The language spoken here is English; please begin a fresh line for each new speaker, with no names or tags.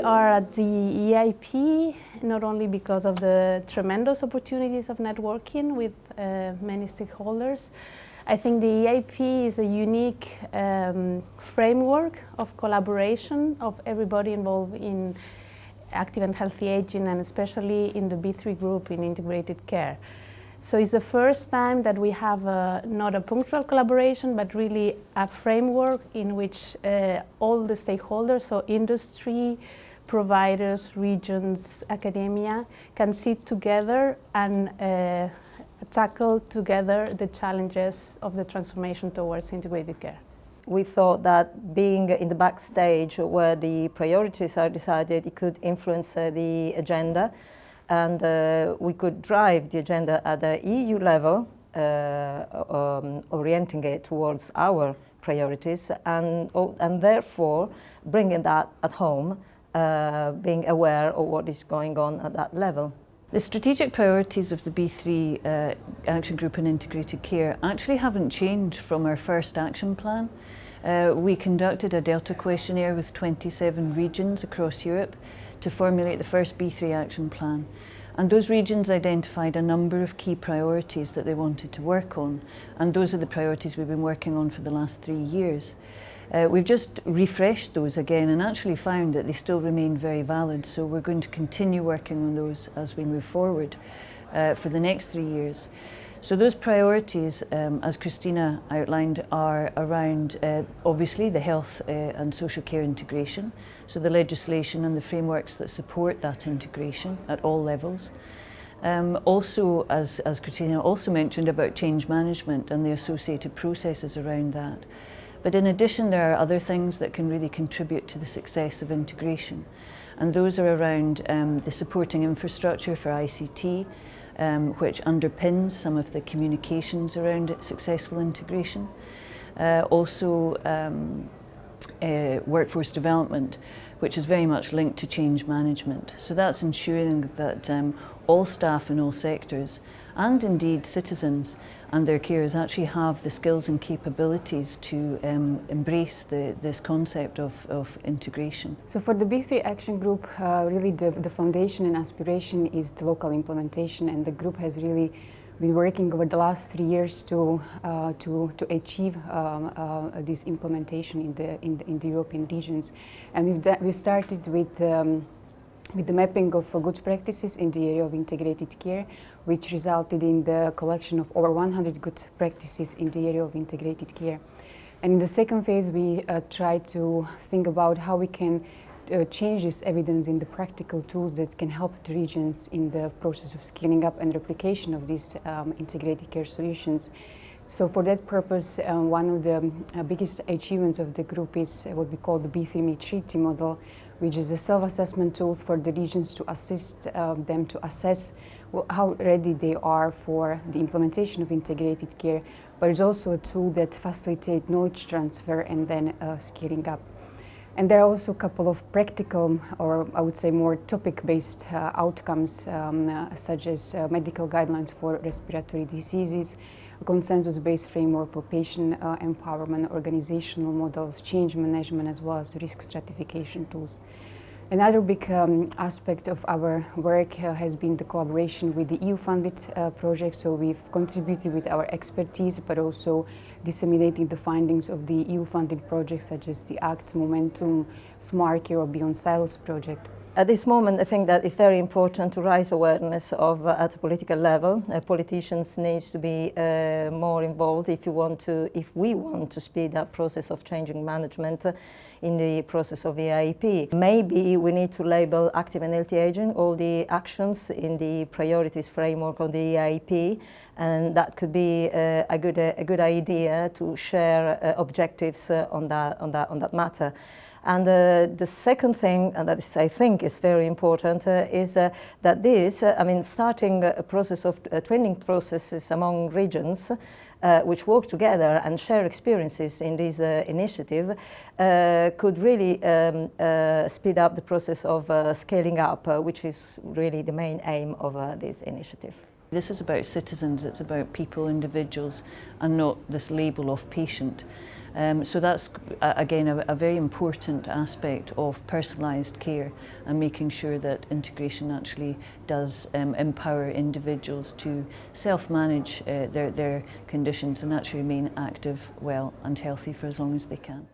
are at the EIP not only because of the tremendous opportunities of networking with many stakeholders. I think the EIP is a unique framework of collaboration of everybody involved in active and healthy aging, and especially in the B3 group in integrated care. So it's the first time that we have not a punctual collaboration, but really a framework in which all the stakeholders, so industry, providers, regions, academia, can sit together and tackle together the challenges of the transformation towards integrated care.
We thought that being in the backstage where the priorities are decided, it could influence the agenda, and we could drive the agenda at the EU level, orienting it towards our priorities, and therefore bringing that at home, being aware of what is going on at that level.
The strategic priorities of the B3 Action Group on Integrated Care actually haven't changed from our first action plan. We conducted a Delta questionnaire with 27 regions across Europe to formulate the first B3 action plan. And those regions identified a number of key priorities that they wanted to work on. And those are the priorities we've been working on for the last 3 years. We've just refreshed those again and actually found that they still remain very valid. So we're going to continue working on those as we move forward for the next 3 years. So those priorities, as Christina outlined, are around obviously the health and social care integration, so the legislation and the frameworks that support that integration at all levels. Also, as Christina also mentioned, about change management and the associated processes around that. But in addition, there are other things that can really contribute to the success of integration, and those are around the supporting infrastructure for ICT, which underpins some of the communications around successful integration. Also workforce development, which is very much linked to change management. So that's ensuring that all staff in all sectors, and indeed citizens and their carers, actually have the skills and capabilities to embrace this concept of integration.
So for the B3 Action Group, really the foundation and aspiration is the local implementation, and the group has really been working over the last 3 years to achieve this implementation in the European regions. And we've started with the mapping of good practices in the area of integrated care, which resulted in the collection of over 100 good practices in the area of integrated care. And in the second phase, we try to think about how we can change this evidence in the practical tools that can help the regions in the process of scaling up and replication of these integrated care solutions. So for that purpose, one of the biggest achievements of the group is what we call the B3 Maturity model, which is a self-assessment tools for the regions to assist them to assess how ready they are for the implementation of integrated care, but it's also a tool that facilitates knowledge transfer and then scaling up. And there are also a couple of practical, or I would say more topic-based outcomes, such as medical guidelines for respiratory diseases, a consensus-based framework for patient empowerment, organizational models, change management, as well as risk stratification tools. Another big aspect of our work has been the collaboration with the EU-funded projects. So we've contributed with our expertise, but also disseminating the findings of the EU-funded projects such as the ACT, Momentum, Smart Care or Beyond Silos project.
At this moment, I think that it's very important to raise awareness of at a political level. Politicians need to be more involved if we want to speed up process of changing management in the process of EIP. Maybe we need to label active and healthy aging, all the actions in the priorities framework of the EIP, and that could be a good idea to share objectives on that matter. And the second thing, and that is, I think is very important, is that this, starting a process of training processes among regions which work together and share experiences in this initiative could really speed up the process of scaling up, which is really the main aim of this initiative.
This is about citizens, it's about people, individuals, and not this label of patient. So that's, again, a very important aspect of personalised care and making sure that integration actually does empower individuals to self-manage their conditions and actually remain active, well and healthy for as long as they can.